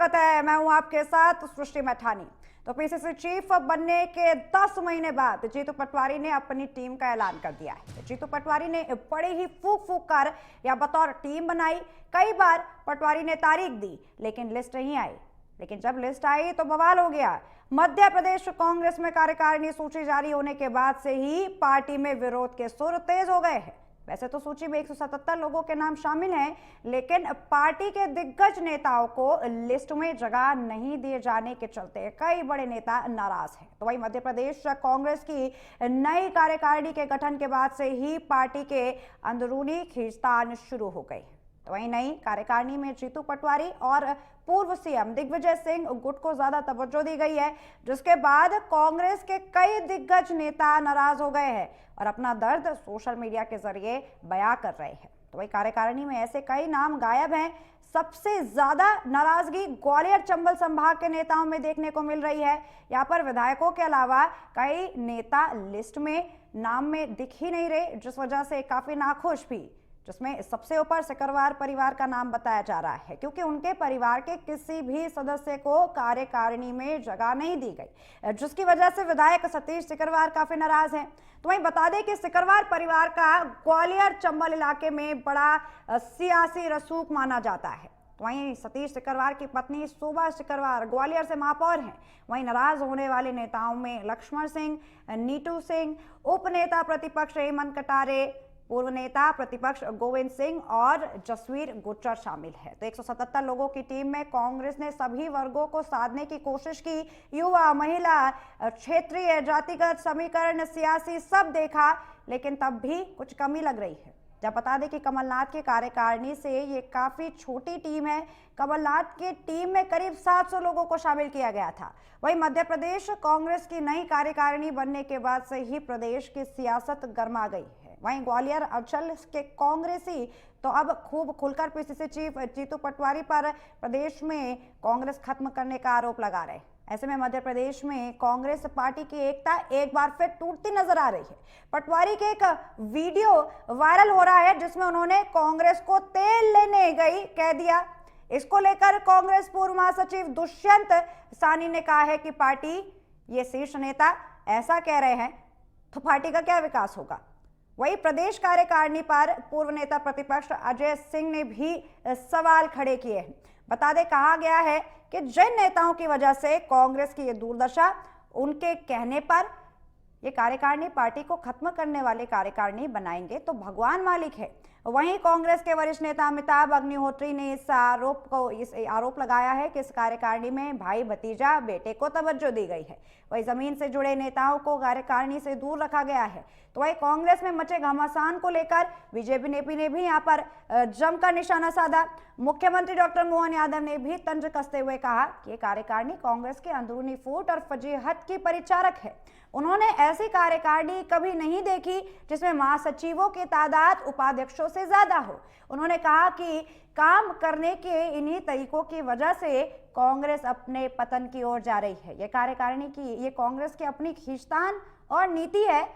स्वागत है। मैं हूं आपके साथ सृष्टि मैठानी। तो पीसीसी चीफ बनने के 10 महीने बाद जीतू पटवारी ने अपनी टीम का ऐलान कर दिया है। जीतू पटवारी ने बड़े ही फूक फूक कर या बतौर टीम बनाई। कई बार पटवारी ने तारीख दी लेकिन लिस्ट नहीं आई। लेकिन जब लिस्ट आई तो बवाल हो गया। मध्य प्रदेश कांग्रेस में कार्यकारिणी सूची जारी होने के बाद से ही पार्टी में विरोध के सुर तेज हो गए हैं। वैसे तो सूची में 177 लोगों के नाम शामिल हैं, लेकिन पार्टी के दिग्गज नेताओं को लिस्ट में जगह नहीं दिए जाने के चलते कई बड़े नेता नाराज हैं। तो वहीं मध्य प्रदेश कांग्रेस की नई कार्यकारिणी के गठन के बाद से ही पार्टी के अंदरूनी खींचतान शुरू हो गई। तो वहीं नई कार्यकारिणी में जीतू पटवारी और पूर्व सीएम दिग्विजय सिंह गुट को ज्यादा तवज्जो दी गई है, जिसके बाद कांग्रेस के कई दिग्गज नेता नाराज हो गए हैं और अपना दर्द सोशल मीडिया के जरिए बयां कर रहे हैं। तो वही कार्यकारिणी में ऐसे कई नाम गायब हैं। सबसे ज्यादा नाराजगी ग्वालियर चंबल संभाग के नेताओं में देखने को मिल रही है। यहाँ पर विधायकों के अलावा कई नेता लिस्ट में नाम में दिख ही नहीं रहे, जिस वजह से काफी नाखुश भी, जिसमें सबसे ऊपर सिकरवार परिवार का नाम बताया जा रहा है, क्योंकि उनके परिवार के किसी भी सदस्य को कार्यकारिणी में जगह नहीं दी गई, जिसकी वजह से विधायक सतीश सिकरवार काफी नाराज हैं। तो वहीं बता दें कि सिकरवार परिवार का ग्वालियर चंबल इलाके में बड़ा सियासी रसूख माना जाता है। तो वहीं सतीश सिकरवार की पत्नी शोभा सिकरवार ग्वालियर से महापौर हैं। वहीं नाराज होने वाले नेताओं में लक्ष्मण सिंह, नीटू सिंह, उप नेता प्रतिपक्ष हेमंत कटारे, पूर्व नेता प्रतिपक्ष गोविंद सिंह और जसवीर गुज्जर शामिल है। तो 177 लोगों की टीम में कांग्रेस ने सभी वर्गों को साधने की कोशिश की। युवा, महिला, क्षेत्रीय, जातिगत समीकरण, सियासी सब देखा, लेकिन तब भी कुछ कमी लग रही है। जब बता दें कि कमलनाथ की कार्यकारिणी से ये काफी छोटी टीम है। कमलनाथ की टीम में करीब 700 लोगों को शामिल किया गया था। वहीं मध्य प्रदेश कांग्रेस की नई कार्यकारिणी बनने के बाद से ही प्रदेश की सियासत गर्मा गई है। वहीं ग्वालियर अंचल के कांग्रेसी तो अब खूब खुलकर पीसीसी चीफ जीतू पटवारी पर प्रदेश में कांग्रेस खत्म करने का आरोप लगा रहे हैं। ऐसे में मध्य प्रदेश में कांग्रेस पार्टी की एकता एक बार फिर टूटती नजर आ रही है। पटवारी के एक वीडियो वायरल हो रहा है, जिसमें उन्होंने कांग्रेस को तेल लेने गई कह दिया। इसको लेकर कांग्रेस पूर्व महासचिव दुष्यंत सानी ने कहा है कि पार्टी ये शीर्ष नेता ऐसा कह रहे हैं तो पार्टी का क्या विकास होगा। वहीं प्रदेश कार्यकारिणी पर पूर्व नेता प्रतिपक्ष अजय सिंह ने भी सवाल खड़े किए हैं। बता दें, कहा गया है कि जिन नेताओं की वजह से कांग्रेस की ये दुर्दशा, उनके कहने पर ये कार्यकारिणी पार्टी को खत्म करने वाले कार्यकारिणी बनाएंगे तो भगवान मालिक है। वहीं कांग्रेस के वरिष्ठ नेता अमिताभ अग्निहोत्री ने इस आरोप लगाया है कि इस कार्यकारिणी में भाई भतीजा बेटे को तवज्जो दी गई है। वहीं जमीन से जुड़े नेताओं को कार्यकारिणी से दूर रखा गया है। तो वहीं कांग्रेस में मचे घमासान को लेकर बीजेपी ने भी यहाँ पर जमकर निशाना साधा। मुख्यमंत्री डॉक्टर मोहन यादव ने भी तंज कसते हुए कहा कि ये कार्यकारिणी कांग्रेस के अंदरूनी फूट और फजीहत की परिचारक है। उन्होंने ऐसी कार्यकारिणी कभी नहीं देखी जिसमें महासचिवों की तादाद उपाध्यक्षों से ज्यादा हो। उन्होंने कहा कि काम करने के इन्हीं तरीकों की वजह से कांग्रेस अपने पतन की ओर जा रही है। ये कार्यकारिणी की ये कांग्रेस की अपनी खींचतान और नीति है,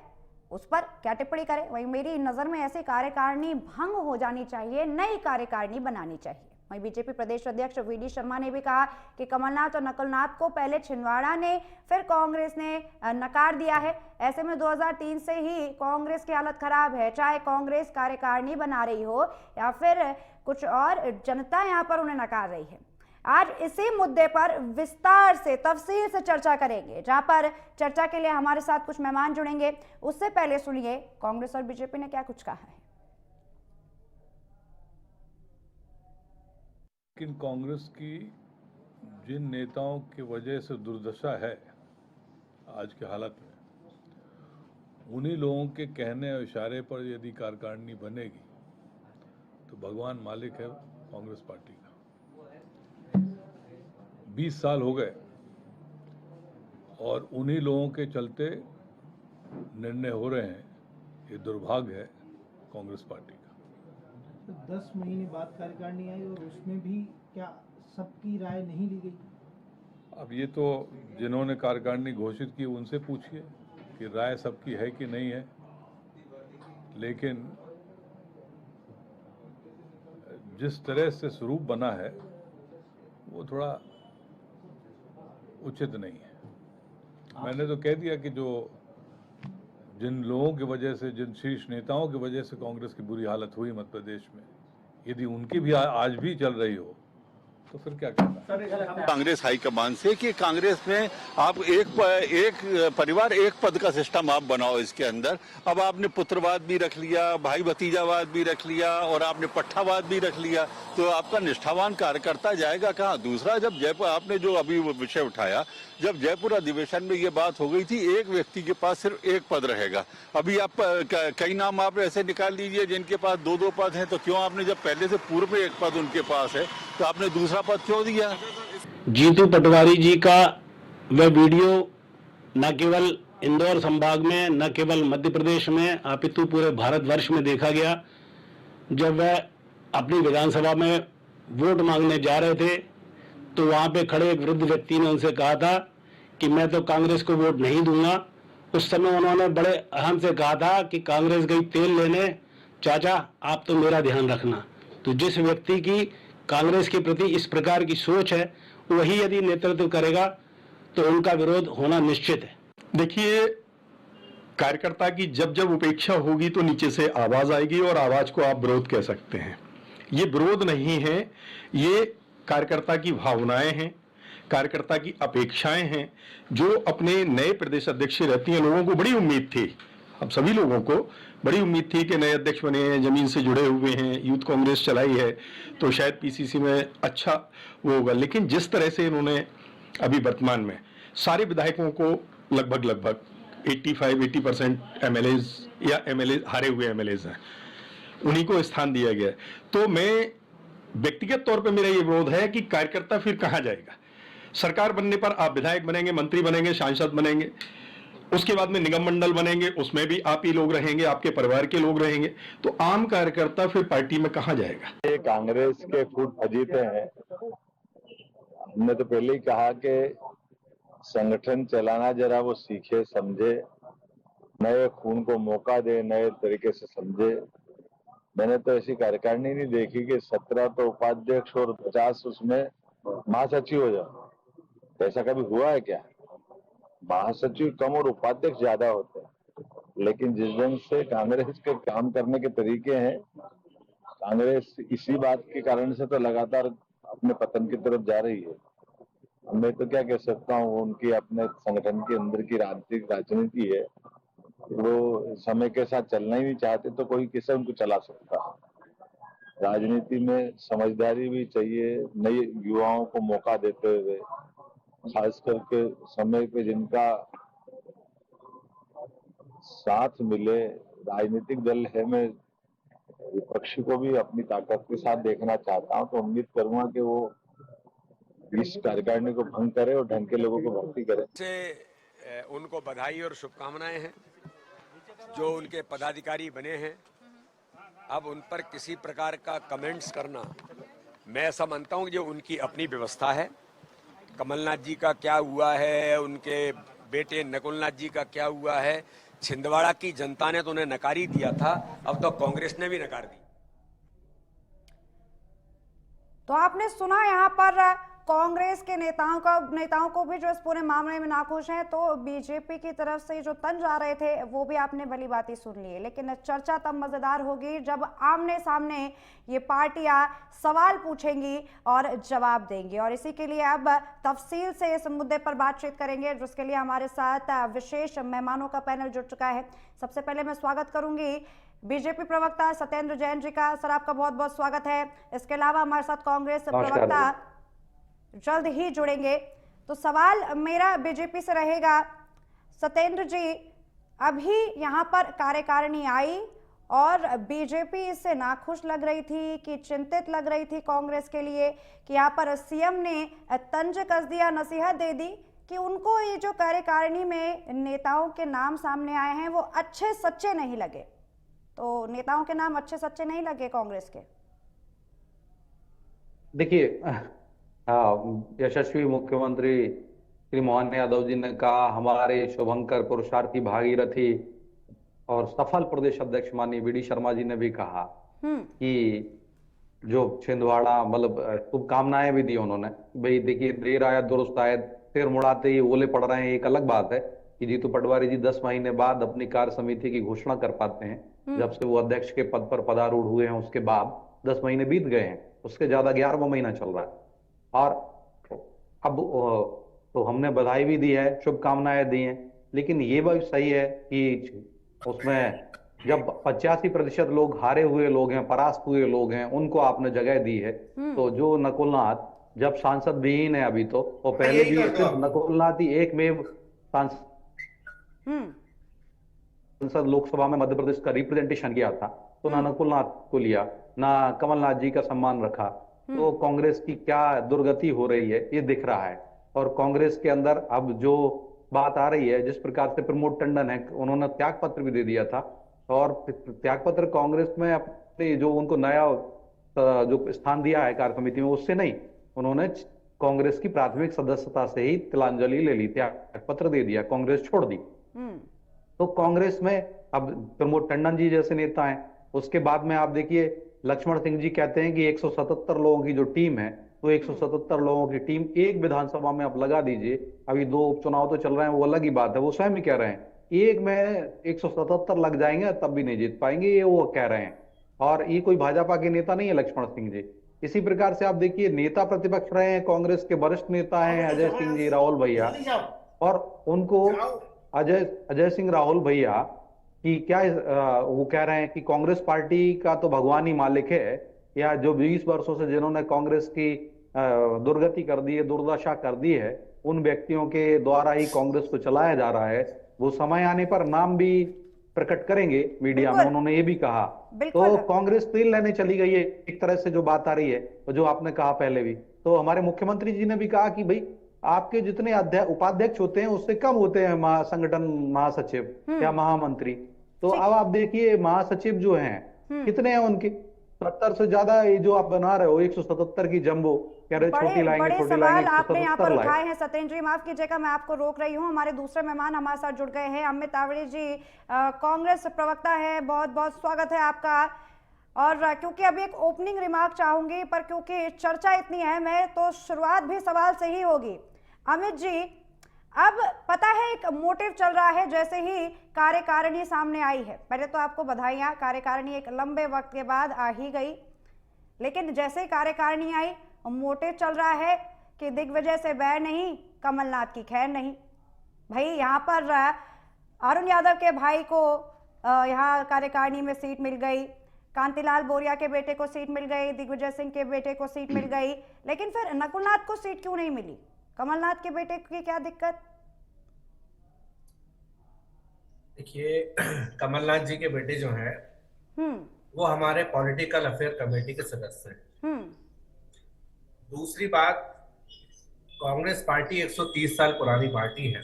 उस पर क्या टिप्पणी करें। वहीं मेरी नजर में ऐसी कार्यकारिणी भंग हो जानी चाहिए, नई कार्यकारिणी बनानी चाहिए। वहीं बीजेपी प्रदेश अध्यक्ष वीडी शर्मा ने भी कहा कि कमलनाथ और नकलनाथ को पहले छिंदवाड़ा ने, फिर कांग्रेस ने नकार दिया है। ऐसे में 2003 से ही कांग्रेस की हालत खराब है, चाहे कांग्रेस कार्यकारिणी बना रही हो या फिर कुछ और, जनता यहाँ पर उन्हें नकार रही है। आज इसी मुद्दे पर विस्तार से तफसील से चर्चा करेंगे, जहां पर चर्चा के लिए हमारे साथ कुछ मेहमान जुड़ेंगे। उससे पहले सुनिए कांग्रेस और बीजेपी ने क्या कुछ कहा है। लेकिन कांग्रेस की जिन नेताओं की वजह से दुर्दशा है आज के हालत में, उन्हीं लोगों के कहने और इशारे पर यदि कार्यकारिणी बनेगी तो भगवान मालिक है कांग्रेस पार्टी का। 20 साल हो गए और उन्हीं लोगों के चलते निर्णय हो रहे हैं। ये दुर्भाग्य है कांग्रेस पार्टी का। 10 महीने बाद कार्यकारिणी आई और उसमें भी क्या सबकी राय नहीं ली गई? अब ये तो जिन्होंने कार्यकारिणी घोषित की उनसे पूछिए कि राय सबकी है कि नहीं है। लेकिन जिस तरह से स्वरूप बना है वो थोड़ा उचित नहीं है। मैंने तो कह दिया कि जो जिन लोगों की वजह से, जिन शीर्ष नेताओं की वजह से कांग्रेस की बुरी हालत हुई मध्य प्रदेश में, यदि उनकी भी आज भी चल रही हो तो फिर क्या करना। कांग्रेस हाईकमान से कि कांग्रेस में आप एक परिवार एक पद का सिस्टम आप बनाओ इसके अंदर। अब आपने पुत्रवाद भी रख लिया, भाई भतीजावाद भी रख लिया और आपने पट्टावाद भी रख लिया, तो आपका निष्ठावान कार्यकर्ता जाएगा कहाँ। दूसरा, जब जयपुर आपने जो अभी विषय उठाया, जब जयपुर अधिवेशन में ये बात हो गई थी एक व्यक्ति के पास सिर्फ एक पद रहेगा। अभी आप कई नाम आप ऐसे निकाल लीजिए जिनके पास दो दो पद हैं, तो क्यों आपने, जब पहले से पूर्व में एक पद उनके पास है, तो आपने दूसरा पद क्यों दिया। जीतू पटवारी जी का वह वीडियो न केवल इंदौर संभाग में, न केवल मध्य प्रदेश में, अपितु पूरे भारतवर्ष में देखा गया। जब वह अपनी विधानसभा में वोट मांगने जा रहे थे तो वहां पे खड़े एक वृद्ध व्यक्ति ने उनसे कहा था कि मैं तो कांग्रेस को वोट नहीं दूंगा। उस समय उन्होंने बड़े अहम से कहा था कि कांग्रेस गई तेल लेने, चाचा आप तो मेरा ध्यान रखना। तो जिस व्यक्ति की कांग्रेस के प्रति इस प्रकार की सोच है, वही यदि नेतृत्व करेगा तो उनका विरोध होना निश्चित है। देखिए, कार्यकर्ता की जब जब उपेक्षा होगी तो नीचे से आवाज आएगी और आवाज को आप विरोध कह सकते हैं। ये विरोध नहीं है, ये कार्यकर्ता की भावनाएं हैं, कार्यकर्ता की अपेक्षाएं हैं, जो अपने नए प्रदेश अध्यक्ष रहती हैं। लोगों को बड़ी उम्मीद थी, अब सभी लोगों को बड़ी उम्मीद थी कि नए अध्यक्ष बने हैं, जमीन से जुड़े हुए हैं, यूथ कांग्रेस चलाई है, तो शायद पीसीसी में अच्छा वो होगा। लेकिन जिस तरह से इन्होंने अभी वर्तमान में सारे विधायकों को लगभग 85-80% एमएलएज या एमएलए हारे हुए एमएलएज हैं, उन्हीं को स्थान दिया गया है। तो मैं व्यक्तिगत तौर पे मेरा ये विरोध है कि कार्यकर्ता फिर कहाँ जाएगा। सरकार बनने पर आप विधायक बनेंगे, मंत्री बनेंगे, सांसद बनेंगे, उसके बाद में निगम मंडल बनेंगे, उसमें भी आप ही लोग रहेंगे, आपके परिवार के लोग रहेंगे, तो आम कार्यकर्ता फिर पार्टी में कहाँ जाएगा। ये कांग्रेस के फूट फजीते हैं। हमने तो पहले ही कहा कि संगठन चलाना जरा वो सीखे समझे, नए खून को मौका दे, नए तरीके से समझे। मैंने तो ऐसी कार्यकारिणी नहीं देखी कि 17 तो उपाध्यक्ष और 50 उसमें महासचिव हो जाए। ऐसा कभी हुआ है क्या? महासचिव कम और उपाध्यक्ष ज्यादा होते हैं। लेकिन जिस ढंग से कांग्रेस के काम करने के तरीके हैं, कांग्रेस इसी बात के कारण से तो लगातार अपने पतन की तरफ जा रही है। मैं तो क्या कह सकता हूँ, उनकी अपने संगठन के अंदर की राजनीति है, वो समय के साथ चलना ही नहीं चाहते तो कोई कैसे उनको चला सकता है। राजनीति में समझदारी भी चाहिए, नए युवाओं को मौका देते हुए, खास करके समय पे जिनका साथ मिले। राजनीतिक दल है, मैं विपक्षी को भी अपनी ताकत के साथ देखना चाहता हूं, तो उम्मीद करूंगा कि वो इस कार्यकारिणी को भंग करे और ढंग के लोगों को भर्ती करे। से उनको बधाई और शुभकामनाएं हैं जो उनके पदाधिकारी बने हैं। अब उन पर किसी प्रकार का कमेंट्स करना, मैं ऐसा मानता हूं कि जो उनकी अपनी व्यवस्था है। कमलनाथ जी का क्या हुआ है, उनके बेटे नकुलनाथ जी का क्या हुआ है, छिंदवाड़ा की जनता ने तो उन्हें नकार ही दिया था, अब तो कांग्रेस ने भी नकार दी। तो आपने सुना यहाँ पर कांग्रेस के नेताओं को भी जो इस पूरे मामले में नाखुश हैं, तो बीजेपी की तरफ से जो तंज आ रहे थे वो भी आपने भली बात ही सुन ली है। लेकिन चर्चा तब मजेदार होगी जब आमने सामने ये पार्टियां सवाल पूछेंगी और जवाब देंगी। और इसी के लिए अब तफसील से इस मुद्दे पर बातचीत करेंगे, जिसके लिए हमारे साथ विशेष मेहमानों का पैनल जुड़ चुका है। सबसे पहले मैं स्वागत करूंगी बीजेपी प्रवक्ता सत्येंद्र जैन जी का। सर, आपका बहुत बहुत स्वागत है। इसके अलावा हमारे साथ कांग्रेस प्रवक्ता जल्द ही जुड़ेंगे। तो सवाल मेरा बीजेपी से रहेगा, सत्येंद्र जी, अभी यहाँ पर कार्यकारिणी आई और बीजेपी इससे नाखुश लग रही थी कि चिंतित लग रही थी कांग्रेस के लिए कि यहाँ पर सीएम ने तंज कस दिया, नसीहत दे दी कि उनको ये जो कार्यकारिणी में नेताओं के नाम सामने आए हैं वो अच्छे सच्चे नहीं लगे। तो नेताओं के नाम अच्छे सच्चे नहीं लगे कांग्रेस के? देखिए, यशस्वी मुख्यमंत्री श्री मोहन यादव जी ने कहा, हमारे शुभंकर पुरुषार्थी भागीरथी और सफल प्रदेश अध्यक्ष माननीय वी डी शर्मा जी ने भी कहा कि जो छिंदवाड़ा मतलब शुभकामनाएं भी दी उन्होंने। भाई देखिए, देर आया दुरुस्त आया, सिर मुड़ाते ही ओले पड़ रहे हैं। एक अलग बात है कि जीतू पटवारी जी 10 महीने बाद अपनी कार्य समिति की घोषणा कर पाते हैं। जब से वो अध्यक्ष के पद पर पदारूढ़ हुए हैं उसके बाद 10 महीने बीत गए हैं, उसके ज्यादा 11वां महीना चल रहा है। और अब तो हमने बधाई भी दी है, शुभकामनाएं दी हैं, लेकिन ये बात सही है कि उसमें जब 85% लोग हारे हुए लोग हैं, परास्त हुए लोग हैं, उनको आपने जगह दी है, तो जो नकुलनाथ जब सांसद विहीन है अभी तो, और पहले भी सिर्फ नकुलनाथ ही एकमेव सांसद लोकसभा में मध्य प्रदेश का रिप्रेजेंटेशन किया था, तो ना नकुलनाथ को लिया, ना कमलनाथ जी का सम्मान रखा। तो कांग्रेस की क्या दुर्गति हो रही है ये दिख रहा है। और कांग्रेस के अंदर अब जो बात आ रही है, जिस प्रकार से प्रमोद टंडन है, उन्होंने त्याग पत्र भी दे दिया था, और त्याग पत्र कांग्रेस में अपने जो उनको नया जो स्थान दिया है कार्य समिति में, उससे नहीं, उन्होंने कांग्रेस की प्राथमिक सदस्यता से ही तिलांजलि ले ली, त्याग पत्र दे दिया, कांग्रेस छोड़ दी। तो कांग्रेस में अब प्रमोद टंडन जी जैसे नेता हैं। उसके बाद में आप देखिए, लक्ष्मण सिंह जी कहते हैं कि 177 लोगों की जो टीम है, तो 177 लोगों की टीम एक विधानसभा में आप लगा दीजिए। अभी 2 उपचुनाव तो चल रहे हैं, वो अलग ही बात है, वो स्वयं ही कह रहे हैं एक में 177 लग जाएंगे तब भी नहीं जीत पाएंगे, ये वो कह रहे हैं। और ये कोई भाजपा के नेता नहीं है लक्ष्मण सिंह जी। इसी प्रकार से आप देखिए, नेता प्रतिपक्ष रहे हैं, कांग्रेस के वरिष्ठ नेता हैं अजय सिंह जी, राहुल भैया, और उनको अजय सिंह राहुल भैया कि क्या वो कह रहे हैं कि कांग्रेस पार्टी का तो भगवान ही मालिक है, या जो 20 वर्षों से जिन्होंने कांग्रेस की दुर्गति कर दी है, दुर्दशा कर दी है, उन व्यक्तियों के द्वारा ही कांग्रेस को चलाया जा रहा है। वो समय आने पर नाम भी प्रकट करेंगे मीडिया में, उन्होंने ये भी कहा। तो कांग्रेस तेल लेने चली गई है एक तरह से, जो बात आ रही है, और जो आपने कहा पहले भी, तो हमारे मुख्यमंत्री जी ने भी कहा कि भाई आपके जितने उपाध्यक्ष होते हैं उससे कम होते हैं संगठन महासचिव या महामंत्री। तो अब आप देखिए, महासचिव जो हैं कितने हैं उनके, 70 से ज्यादा। ये जो आप बना रहे हो 177 की जंबो, कह रहे छोटी लाएंगे, बड़े छोटी सवाल लाएंगे, आपने यहाँ पर 177 उठाए हैं सत्येंद्र जी। माफ कीजिएगा, मैं आपको रोक रही हूँ। हमारे दूसरे मेहमान हमारे साथ जुड़ गए हैं, अमित तावड़े जी, कांग्रेस प्रवक्ता है, बहुत बहुत स्वागत है आपका। और क्योंकि अभी एक ओपनिंग रिमार्क चाहूंगी, पर क्योंकि चर्चा इतनी अहम है तो शुरुआत भी सवाल से ही होगी। अमित जी, अब पता है एक मोटिव चल रहा है, जैसे ही कार्यकारिणी सामने आई है, पहले तो आपको बधाइयां, कार्यकारिणी एक लंबे वक्त के बाद आ ही गई, लेकिन जैसे ही कार्यकारिणी आई मोटिव चल रहा है कि दिग्विजय से बैर नहीं, कमलनाथ की खैर नहीं। भाई यहाँ पर अरुण यादव के भाई को यहाँ कार्यकारिणी में सीट मिल गई, कांतिलाल बोरिया के बेटे को सीट मिल गई, दिग्विजय सिंह के बेटे को सीट मिल गई, लेकिन फिर नकुलनाथ को सीट क्यों नहीं मिली? कमलनाथ के बेटे की क्या दिक्कत? देखिए, कमलनाथ जी के बेटे जो हैं वो हमारे पॉलिटिकल अफेयर कमेटी के सदस्य हैं। दूसरी बात, कांग्रेस पार्टी 130 साल पुरानी पार्टी है।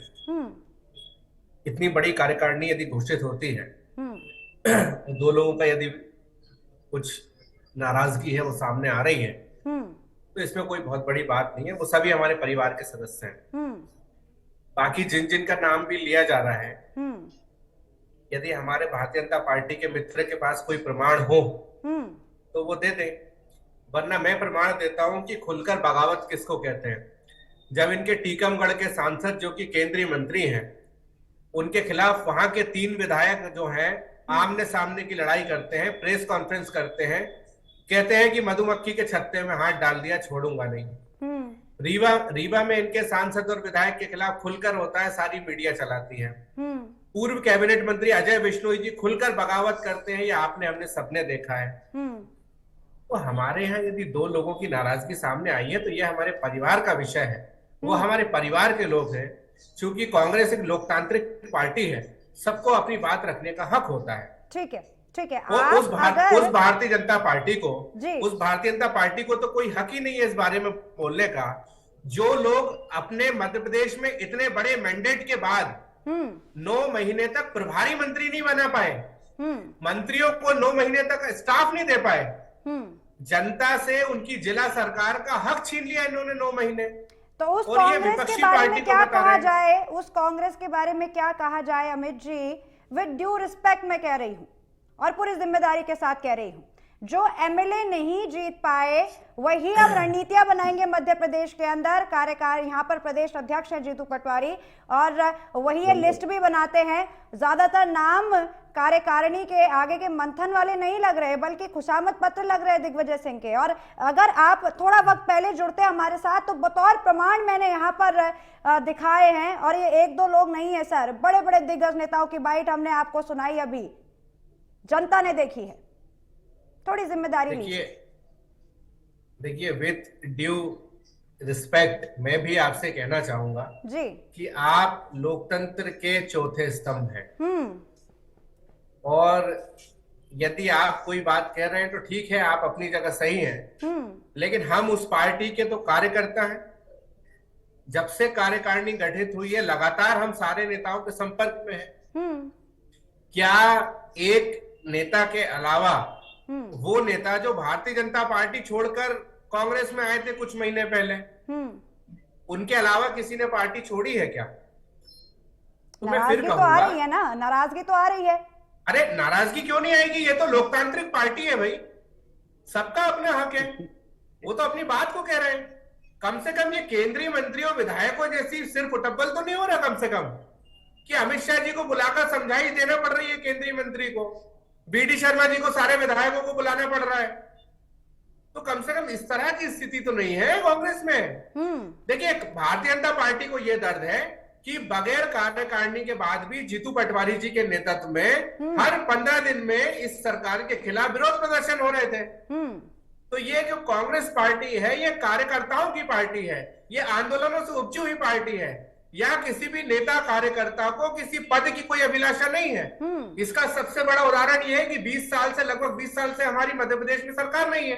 इतनी बड़ी कार्यकारिणी यदि घोषित होती है, तो 2 लोगों का यदि कुछ नाराजगी है वो सामने आ रही है, तो इसमें कोई बहुत बड़ी बात नहीं है। वो सभी हमारे परिवार के सदस्य हैं। बाकी जिन जिन का नाम भी लिया जा रहा है, यदि हमारे भारतीय जनता पार्टी के मित्र के पास कोई प्रमाण हो तो वो दे दें, वरना मैं प्रमाण देता हूं कि खुलकर बगावत किसको कहते हैं। जब इनके टीकमगढ़ के सांसद जो कि केंद्रीय मंत्री हैं, उनके खिलाफ वहां के 3 विधायक जो हैं आमने सामने की लड़ाई करते हैं, प्रेस कॉन्फ्रेंस करते हैं, कहते हैं कि मधुमक्खी के छत्ते में हाथ डाल दिया, छोड़ूंगा नहीं। रीवा में इनके सांसद और विधायक के खिलाफ खुलकर होता है, सारी मीडिया चलाती है। पूर्व कैबिनेट मंत्री अजय बिश्नोई जी खुलकर बगावत करते हैं, ये आपने हमने सबने देखा है। तो हमारे यहाँ यदि 2 लोगों की नाराजगी सामने आई है तो ये हमारे परिवार का विषय है, वो हमारे परिवार के लोग हैं। चूंकि कांग्रेस एक लोकतांत्रिक पार्टी है, सबको अपनी बात रखने का हक होता है। ठीक है, ठीक है। उस भारतीय जनता पार्टी को तो कोई हक ही नहीं है इस बारे में बोलने का। जो लोग अपने मध्य प्रदेश में इतने बड़े मैंडेट के बाद 9 महीने तक प्रभारी मंत्री नहीं बना पाए, मंत्रियों को 9 महीने तक स्टाफ नहीं दे पाए, जनता से उनकी जिला सरकार का हक छीन लिया इन्होंने 9 महीने। तो उस कांग्रेस के बारे में क्या कहा जाए, उस कांग्रेस के बारे में क्या कहा जाए Amit ji? With due respect मैं कह रही हूं और पूरी जिम्मेदारी के साथ कह रही हूं, जो एमएलए नहीं जीत पाए वही अब रणनीतियां बनाएंगे मध्य प्रदेश के अंदर। कार्यकारी यहाँ पर प्रदेश अध्यक्ष है जीतू पटवारी, और वही ये लिस्ट भी बनाते हैं। ज्यादातर नाम कार्यकारिणी के आगे के मंथन वाले नहीं लग रहे, बल्कि खुशामद पत्र लग रहे हैं दिग्विजय सिंह के। और अगर आप थोड़ा वक्त पहले जुड़ते हमारे साथ तो बतौर प्रमाण मैंने यहाँ पर दिखाए हैं, और ये एक दो लोग नहीं है सर, बड़े बड़े दिग्गज नेताओं की बाइट हमने आपको सुनाई, अभी जनता ने देखी है। थोड़ी जिम्मेदारी लीजिए। देखिए विथ ड्यू रिस्पेक्ट मैं भी आपसे कहना चाहूंगा जी कि आप लोकतंत्र के चौथे स्तंभ हैं, और यदि आप कोई बात कह रहे हैं तो ठीक है, आप अपनी जगह सही हैं, लेकिन हम उस पार्टी के तो कार्यकर्ता हैं। जब से कार्यकारिणी गठित हुई है लगातार हम सारे नेताओं के संपर्क में हैं। क्या एक नेता के अलावा वो नेता जो भारतीय जनता पार्टी छोड़कर कांग्रेस में आए थे कुछ महीने पहले, उनके अलावा किसी ने पार्टी छोड़ी है क्या? तो मैं फिर नाराजगी तो आ रही है ना, नाराजगी तो आ रही है। अरे नाराजगी क्यों नहीं आएगी? ये तो लोकतांत्रिक पार्टी है भाई, सबका अपना हक है, वो तो अपनी बात को कह रहे हैं। कम से कम ये केंद्रीय मंत्रियों विधायकों जैसी सिर्फ उटब्बल तो नहीं हो रहा, कम से कम कि अमित शाह जी को बुलाकर समझाई देना पड़ रही है केंद्रीय मंत्री को, बीडी शर्मा जी को सारे विधायकों को बुलाना पड़ रहा है। तो कम से कम इस तरह की स्थिति तो नहीं है कांग्रेस में। देखिए भारतीय जनता पार्टी को यह दर्द है कि बगैर कार्यकारिणी के बाद भी जीतू पटवारी जी के नेतृत्व में हर 15 दिन में इस सरकार के खिलाफ विरोध प्रदर्शन हो रहे थे। तो ये जो कांग्रेस पार्टी है ये कार्यकर्ताओं की पार्टी है, ये आंदोलनों से उपजी हुई पार्टी है। यहाँ किसी भी नेता कार्यकर्ता को किसी पद की कोई अभिलाषा नहीं है। इसका सबसे बड़ा उदाहरण ये है कि 20 साल से लगभग 20 साल से हमारी मध्य प्रदेश में सरकार नहीं है,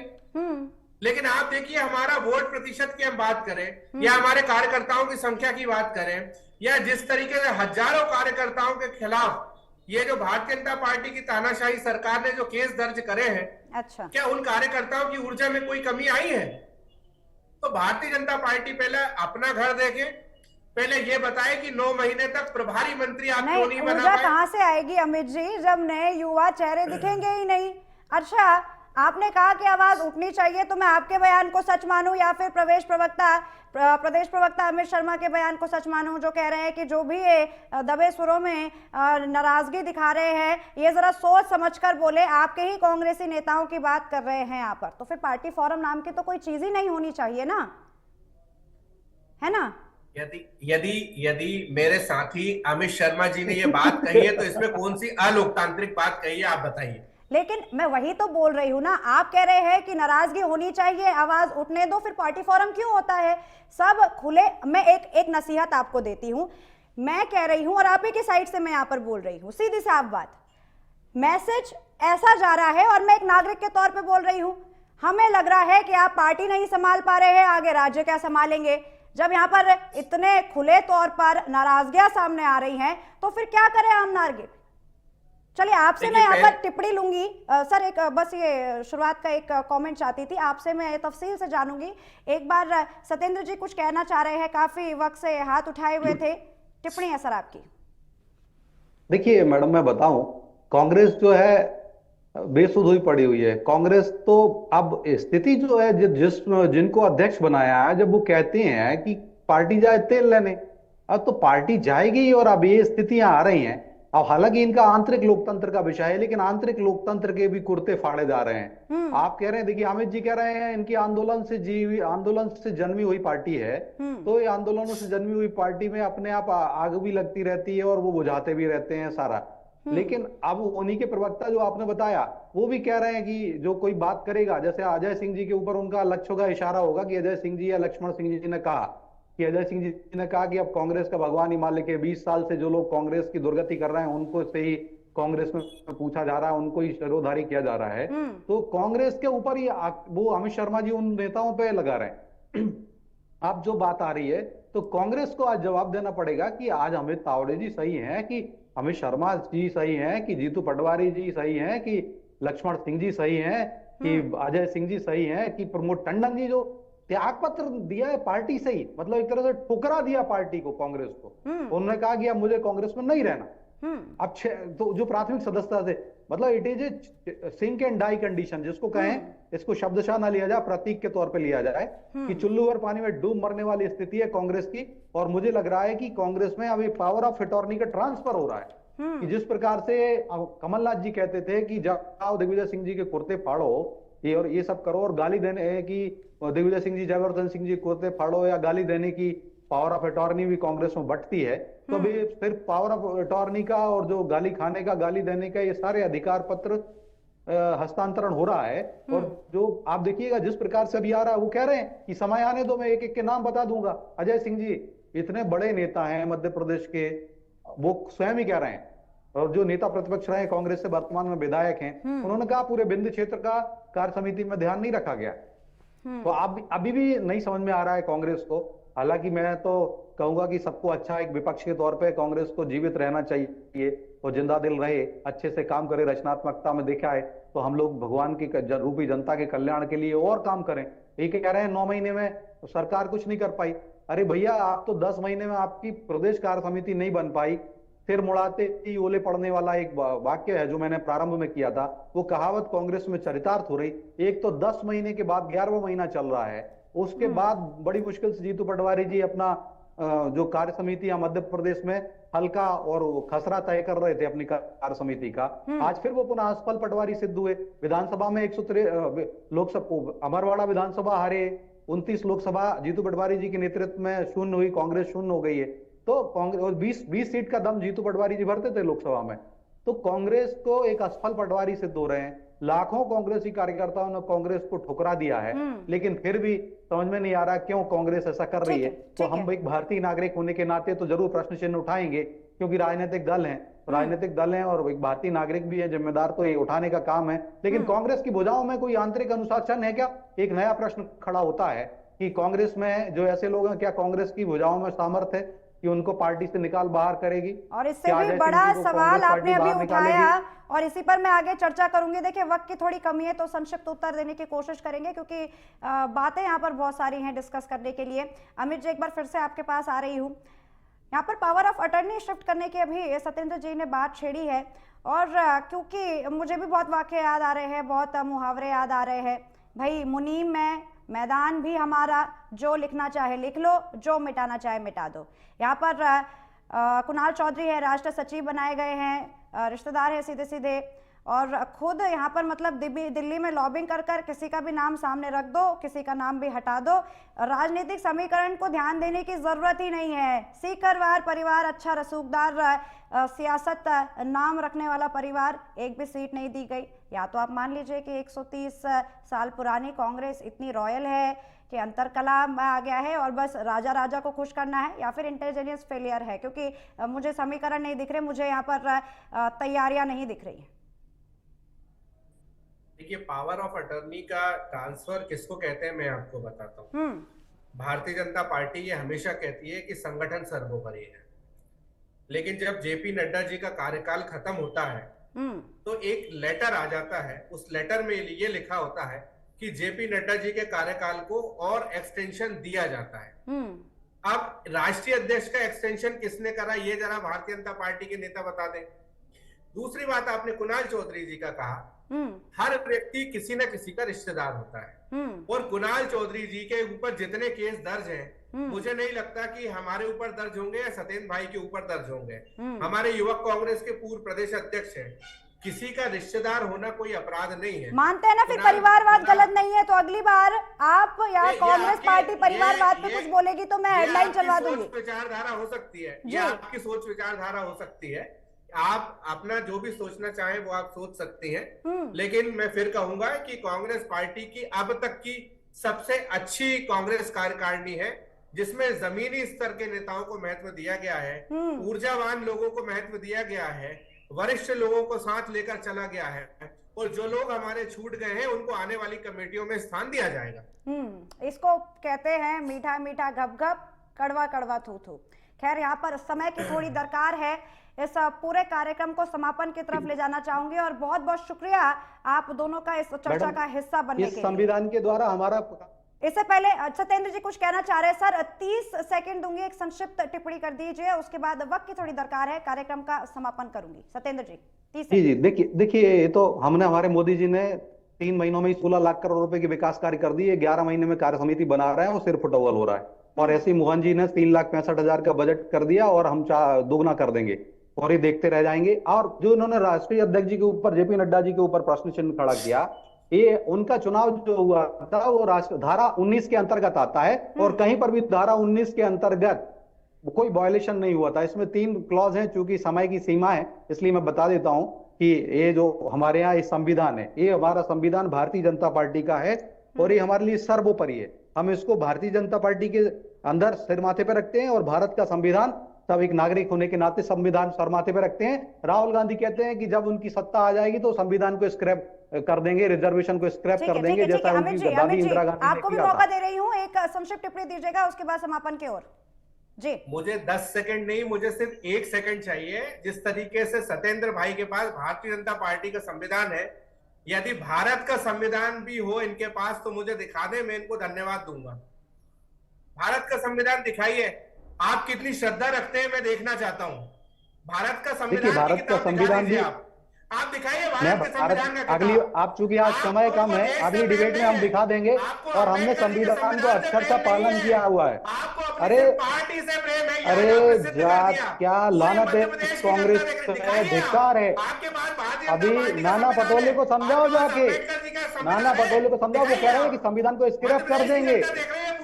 लेकिन आप देखिए हमारा वोट प्रतिशत की हम बात करें या हमारे कार्यकर्ताओं की संख्या की बात करें, या जिस तरीके से हजारों कार्यकर्ताओं के खिलाफ ये जो भारतीय जनता पार्टी की तानाशाही सरकार ने जो केस दर्ज करे हैं, अच्छा, क्या उन कार्यकर्ताओं की ऊर्जा में कोई कमी आई है? तो भारतीय जनता पार्टी पहले अपना घर देखे, पहले ये बताए कि 9 महीने तक प्रभारी मंत्री आप क्यों नहीं बना पाए? कहां से आएगी अमित जी जब नए युवा चेहरे दिखेंगे ही नहीं। अच्छा, आपने कहा कि आवाज उठनी चाहिए, तो मैं आपके बयान को सच मानूं या फिर प्रदेश प्रवक्ता अमित शर्मा के बयान को सच मानूं, जो कह रहे हैं कि जो भी ये दबे सुरों में नाराजगी दिखा रहे हैं ये जरा सोच समझकर बोले, आपके ही कांग्रेसी नेताओं की बात कर रहे हैं यहाँ पर, तो फिर पार्टी फोरम नाम की तो कोई चीज ही नहीं होनी चाहिए ना, है ना? यदि मेरे साथी अमित शर्मा जी ने ये बात कही है तो इसमें कौन सी अलोकतांत्रिक बात कही है, आप बताइए। लेकिन मैं वही तो बोल रही हूँ ना, आप कह रहे हैं कि नाराजगी होनी चाहिए, आवाज उठने दो, फिर पार्टी फोरम क्यों होता है? सब खुले। मैं एक नसीहत आपको देती हूँ, मैं कह रही हूँ और आप ही की साइड से मैं यहाँ पर बोल रही हूँ, सीधी साफ बात, मैसेज ऐसा जा रहा है और मैं एक नागरिक के तौर पे बोल रही हूँ, हमें लग रहा है कि आप पार्टी नहीं संभाल पा रहे हैं, आगे राज्य क्या संभालेंगे? जब यहाँ पर इतने खुले तौर पर नाराजगियां सामने आ रही हैं तो फिर क्या करें आम नागरिक? चलिए आपसे मैं यहाँ पर टिप्पणी लूंगी सर, एक बस ये शुरुआत का एक कमेंट चाहती थी आपसे, मैं तफसील से जानूंगी। एक बार सत्येंद्र जी कुछ कहना चाह रहे हैं, काफी वक्त से हाथ उठाए हुए थे, टिप्पणी है सर आपकी। देखिए मैडम, मैं बताऊं, कांग्रेस जो है बेसुध हुई पड़ी हुई है। कांग्रेस तो अब स्थिति जो है जिनको अध्यक्ष बनाया है, जब वो कहते हैं कि पार्टी जाए तेल लेने, अब तो पार्टी जाएगी और अब ये स्थितियां आ रही हैं। अब हालांकि इनका आंतरिक लोकतंत्र का विषय है, लेकिन आंतरिक लोकतंत्र के भी कुर्ते फाड़े जा रहे हैं। आप कह रहे हैं, देखिए अमित जी कह रहे हैं इनकी आंदोलन से जन्मी हुई पार्टी है, तो ये आंदोलनों से जन्मी हुई पार्टी में अपने आप आग भी लगती रहती है और वो बुझाते भी रहते हैं सारा। लेकिन अब उन्हीं के प्रवक्ता जो आपने बताया वो भी कह रहे हैं कि जो कोई बात करेगा, जैसे अजय सिंह जी के ऊपर उनका लक्ष्य का इशारा होगा कि अजय सिंह जी या लक्ष्मण सिंह जी ने कहा कि अजय सिंह जी ने कहा कि अब कांग्रेस का भगवान ही मालिक है, 20 साल से जो लोग कांग्रेस की दुर्गति कर रहे हैं उनको से ही कांग्रेस में पूछा जा रहा है, उनको ही शिरोधारी किया जा रहा है। तो कांग्रेस के ऊपर ही वो अमित शर्मा जी उन नेताओं पे लगा रहे हैं। अब जो बात आ रही है तो कांग्रेस को आज जवाब देना पड़ेगा कि आज अमित तावड़े जी सही हैं, कि अमित शर्मा जी सही हैं, कि जीतू पटवारी जी सही हैं, कि लक्ष्मण सिंह जी सही हैं, कि अजय सिंह जी सही हैं, कि प्रमोद टंडन जी जो त्याग पत्र दिया है पार्टी से ही, मतलब एक तरह से ठुकरा दिया पार्टी को, कांग्रेस को। उन्होंने कहा कि अब मुझे कांग्रेस में नहीं रहना, अब तो जो प्राथमिक सदस्यता थे, मतलब it is a sink and die condition, जिसको कहें, इसको शब्दशः ना लिया जाए, प्रतीक के तौर पे लिया जाए कि चुल्लू भर पानी में डूब मरने वाली स्थिति है कांग्रेस की। और मुझे लग रहा है कि कांग्रेस में अभी पावर ऑफ अटॉर्नी का ट्रांसफर हो रहा है कि जिस प्रकार से कमलनाथ जी कहते थे कि जाओ दिग्विजय सिंह जी के कुर्ते फाड़ो ये और ये सब करो, और गाली देने की दिग्विजय सिंह जी, जयवर्धन सिंह जी कुर्ते फाड़ो या गाली देने की पावर ऑफ अटॉर्नी भी कांग्रेस में बंटती है। तो अभी सिर्फ पावर ऑफ अटॉर्नी का और जो गाली खाने का, गाली देने का, ये सारे अधिकार पत्र हस्तांतरण हो रहा है। और जो आप देखिएगा जिस प्रकार से अभी आ रहा है, वो कह रहे हैं कि समय आने दो, मैं एक एक के नाम बता दूंगा। अजय सिंह जी इतने बड़े नेता हैं मध्य प्रदेश के, वो स्वयं ही कह रहे हैं, और जो नेता प्रतिपक्ष रहे कांग्रेस से, वर्तमान में विधायक हैं, उन्होंने कहा पूरे विंध्य क्षेत्र का कार्य समिति में ध्यान नहीं रखा गया। तो अभी भी नहीं समझ में आ रहा है कांग्रेस को। हालांकि मैं तो कहूंगा कि सबको अच्छा, एक विपक्ष के तौर पे कांग्रेस को जीवित रहना चाहिए और जिंदा दिल रहे, अच्छे से काम करे, रचनात्मकता में दिखाए, तो हम लोग भगवान की रूपी जनता के कल्याण के लिए और काम करें। ये कह रहे हैं 9 महीने में सरकार कुछ नहीं कर पाई। अरे भैया, आप तो 10 महीने में आपकी प्रदेश कार्य समिति नहीं बन पाई। सिर मुड़ाते ही ओले पड़ने वाला एक वाक्य है जो मैंने प्रारंभ में किया था, वो कहावत कांग्रेस में चरितार्थ हो रही। एक तो 10 महीने के बाद 11वां महीना चल रहा है, उसके बाद बड़ी मुश्किल से जीतू पटवारी जी अपना जो कार्य समिति या मध्य प्रदेश में हल्का और खसरा तय कर रहे थे अपनी कार्य समिति का, आज फिर वो पुनः असफल पटवारी सिद्ध हुए। विधानसभा में 103 लोकसभा, अमरवाड़ा विधानसभा हारे, 29 लोकसभा जीतू पटवारी जी के नेतृत्व में शून्य हुई, कांग्रेस शून्य हो गई है। तो कांग्रेस, और 20 सीट का दम जीतू पटवारी जी भरते थे लोकसभा में। तो कांग्रेस को एक असफल पटवारी सिद्ध हो रहे हैं। लाखों कांग्रेसी कार्यकर्ताओं ने कांग्रेस को ठुकरा दिया है, लेकिन फिर भी समझ में नहीं आ रहा क्यों कांग्रेस ऐसा कर रही है। तो हम एक भारतीय नागरिक होने के नाते तो जरूर प्रश्न चिन्ह उठाएंगे, क्योंकि राजनीतिक दल हैं, राजनीतिक दल हैं और एक भारतीय नागरिक भी है, जिम्मेदार तो ये उठाने का काम है। लेकिन कांग्रेस की भुजाओं में कोई आंतरिक अनुशासन है क्या? एक नया प्रश्न खड़ा होता है कि कांग्रेस में जो ऐसे लोग हैं, क्या कांग्रेस की भुजाओं में सामर्थ्य है कि उनको पार्टी से निकाल बाहर करेगी? और इससे भी बड़ा सवाल आपने अभी उठाया और इसी पर मैं आगे चर्चा करूंगी। देखिए, वक्त की थोड़ी कमी है तो संक्षिप्त उत्तर देने की कोशिश करेंगे, क्योंकि बातें यहाँ पर बहुत सारी हैं डिस्कस करने के लिए। अमित जी, एक बार फिर से आपके पास आ रही हूँ। यहाँ पर पावर ऑफ अटर्नी शिफ्ट करने की अभी सत्येंद्र जी ने बात छेड़ी है, और क्योंकि मुझे भी बहुत वाक्य याद आ रहे हैं, बहुत मुहावरे याद आ रहे हैं। भाई, मुनीम में मैदान भी हमारा, जो लिखना चाहे लिख लो, जो मिटाना चाहे मिटा दो। यहाँ पर कुणाल चौधरी है, राष्ट्र सचिव बनाए गए हैं, रिश्तेदार है सीधे सीधे, और खुद यहाँ पर मतलब दिल्ली में लॉबिंग कर कर किसी का भी नाम सामने रख दो, किसी का नाम भी हटा दो। राजनीतिक समीकरण को ध्यान देने की जरूरत ही नहीं है। सीकरवार परिवार, अच्छा रसूखदार सियासत नाम रखने वाला परिवार, एक भी सीट नहीं दी गई। या तो आप मान लीजिए कि 130 साल पुरानी कांग्रेस इतनी रॉयल है कि अंतरकला में आ गया है और बस राजा को खुश करना है, या फिर इंटेलिजेंस फेलियर है, क्योंकि मुझे समीकरण नहीं दिख रहे, मुझे यहाँ पर तैयारियां नहीं दिख रही। देखिए, पावर ऑफ अटर्नी का ट्रांसफर किसको कहते हैं मैं आपको बताता हूँ। भारतीय जनता पार्टी ये हमेशा कहती है कि संगठन सर्वोपरि है, लेकिन जब जेपी नड्डा जी का कार्यकाल खत्म होता है तो एक लेटर आ जाता है। उस लेटर में ये लिखा होता है कि जेपी नड्डा जी के कार्यकाल को और एक्सटेंशन दिया जाता है। अब राष्ट्रीय अध्यक्ष का एक्सटेंशन किसने करा, ये जरा भारतीय जनता पार्टी के नेता बता दें। दूसरी बात, आपने कुणाल चौधरी जी का कहा, हर व्यक्ति किसी न किसी का रिश्तेदार होता है, और कुणाल चौधरी जी के ऊपर जितने केस दर्ज हैं, मुझे नहीं लगता कि हमारे ऊपर दर्ज होंगे या सत्येंद्र भाई के ऊपर दर्ज होंगे। हमारे युवक कांग्रेस के पूर्व प्रदेश अध्यक्ष हैं, किसी का रिश्तेदार होना कोई अपराध नहीं है। मानते हैं ना फिर परिवारवाद गलत नहीं है, तो अगली बार आप या कांग्रेस पार्टी परिवारवाद पे कुछ बोलेगी तो मैं हेडलाइन चलवा दूंगी। विचारधारा हो सकती है, ये आपकी सोच विचारधारा हो सकती है, आप अपना जो भी सोचना चाहें वो आप सोच सकती हैं। लेकिन मैं फिर कहूंगा कि कांग्रेस पार्टी की अब तक की सबसे अच्छी कांग्रेस कार्यकारिणी है, जिसमें जमीनी स्तर के नेताओं को महत्व दिया गया है, ऊर्जावान लोगों को महत्व दिया गया है, वरिष्ठ लोगों को साथ लेकर चला गया है, और जो लोग हमारे छूट गए हैं उनको आने वाली कमेटियों में स्थान दिया जाएगा। इसको कहते हैं मीठा मीठा गप गप, कड़वा कड़वा थू थू। खैर, यहाँ पर समय की थोड़ी दरकार है, इस पूरे कार्यक्रम को समापन की तरफ ले जाना चाहूंगी, और बहुत बहुत शुक्रिया आप दोनों का इस चर्चा का हिस्सा बनने के लिए। संविधान के द्वारा हमारा इससे पहले सत्येंद्र जी कुछ कहना चाह रहे हैं सर? 30 सेकंड दूंगी, एक संक्षिप्त टिप्पणी कर दीजिए, उसके बाद वक्त की थोड़ी दरकार है, कार्यक्रम का समापन करूंगी। सत्येंद्र जी 30 जी सेकंड। देखिए ये तो हमने, हमारे मोदी जी ने 3 महीनों में ही 16 लाख करोड़ रुपए के विकास कार्य कर दिए। 11 महीने में कार्य समिति बना रहे हैं और सिर फुटबॉल हो रहा है। और ऐसे ही मोहन जी ने 3,65,000 का बजट कर दिया और हम दोगुना कर देंगे और ये देखते रह जाएंगे। और जो इन्होंने राष्ट्रीय अध्यक्ष जी के ऊपर, जेपी नड्डा जी के ऊपर प्रश्न चिन्ह खड़ा किया, ये उनका चुनाव जो हुआ था वो धारा 19 के अंतर्गत आता है और कहीं पर भी धारा 19 के अंतर्गत कोई वायलेशन नहीं हुआ था। इसमें 3 क्लॉज हैं, चूंकि समय की सीमा है इसलिए मैं बता देता हूं कि ये जो हमारे यहाँ ये संविधान है, ये हमारा संविधान भारतीय जनता पार्टी का है और ये हमारे लिए सर्वोपरि है। हम इसको भारतीय जनता पार्टी के अंदर सिर माथे पे रखते हैं और भारत का संविधान, सब एक नागरिक होने के नाते संविधान सर माथे पे रखते हैं। राहुल गांधी कहते हैं कि जब उनकी सत्ता आ जाएगी तो संविधान को स्क्रैप कर देंगे, रिजर्वेशन को स्क्रैप कर देंगे, जैसा उनकी दादी इंदिरा गांधी ने आपको भी किया मौका था। दे रही हूँ, एक संक्षिप्त टिप्पणी दीजिएगा, उसके बाद समापन की ओर जी। मुझे 10 सेकंड नहीं, मुझे सिर्फ 1 सेकंड चाहिए। जिस तरीके से सत्येंद्र भाई के पास भारतीय जनता पार्टी का संविधान है, यदि भारत का संविधान भी हो इनके पास तो मुझे दिखा दे, मैं इनको धन्यवाद दूंगा। भारत का संविधान दिखाइए, आप कितनी श्रद्धा रखते हैं मैं देखना चाहता हूं। भारत का संविधान, भारत का संविधान भी आप दिखाइए भारत के संविधान का अगली, आप चूंकि आज समय कम है, अगली डिबेट में हम दिखा देंगे और हमने संविधान को अक्षर का पालन किया हुआ है। अरे पार्टी से प्रेम है, अरे क्या लानत है कांग्रेस, धिक्कार है। अभी नाना पटोले को समझाओ, जाके नाना पटोले को समझाओ, वो कह रहे हैं कि संविधान को स्क्रैप कर देंगे।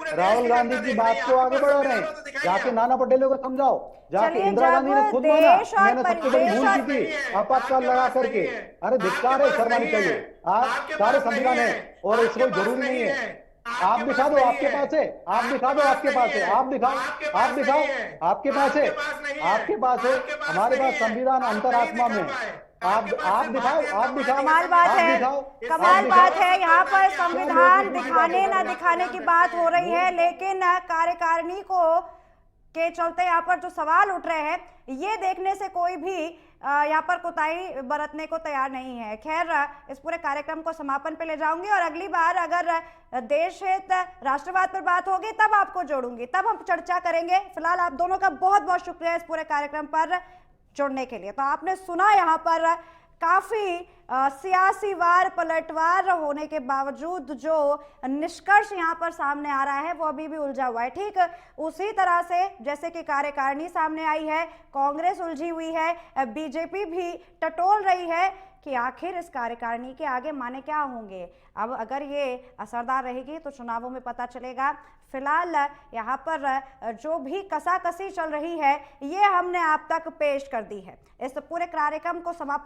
राहुल गांधी की बात को आगे बढ़ा रहे हैं, जाके नाना पटेल को समझाओ, जाके इंदिरा गांधी ने खुद माना मैंने सबसे बड़ी भूल की थी आपातकाल लगा करके। अरे धिक्कार है, शर्मा नहीं चाहिए। आप सारे संविधान है और इसको जरूरी नहीं है। आप दिखा दो, आपके पास है, आप दिखा दो, आपके पास है, आप दिखाओ, आप दिखाओ, आपके पास है, आपके पास है। हमारे पास संविधान अंतरात्मा में, आप दिखाओ, आप दिखाओ। कमाल बात है, कमाल बात है। यहाँ पर संविधान दिखाने ना दिखाने की बात हो रही है, लेकिन कार्यकारिणी को के चलते यहाँ पर जो सवाल उठ रहे हैं, ये देखने से कोई भी यहाँ पर कोताही बरतने को तैयार नहीं है। खैर, इस पूरे कार्यक्रम को समापन पे ले जाऊंगी और अगली बार अगर देश हित, राष्ट्रवाद पर बात होगी तब आपको जोड़ूंगी, तब हम चर्चा करेंगे। फिलहाल आप दोनों का बहुत बहुत शुक्रिया इस पूरे कार्यक्रम पर जुड़ने के लिए। तो आपने सुना यहाँ पर काफी सियासी वार पलटवार होने के बावजूद जो निष्कर्ष यहाँ पर सामने आ रहा है वो अभी भी उलझा हुआ है। ठीक उसी तरह से जैसे कि कार्यकारिणी सामने आई है, कांग्रेस उलझी हुई है, बीजेपी भी टटोल रही है कि आखिर इस कार्यकारिणी के आगे माने क्या होंगे। अब अगर ये असरदार रहेगी तो चुनावों में पता चलेगा। फिलहाल यहाँ पर जो भी कसाकसी चल रही है ये हमने आप तक पेश कर दी है। इस पूरे कार्यक्रम को समाप्त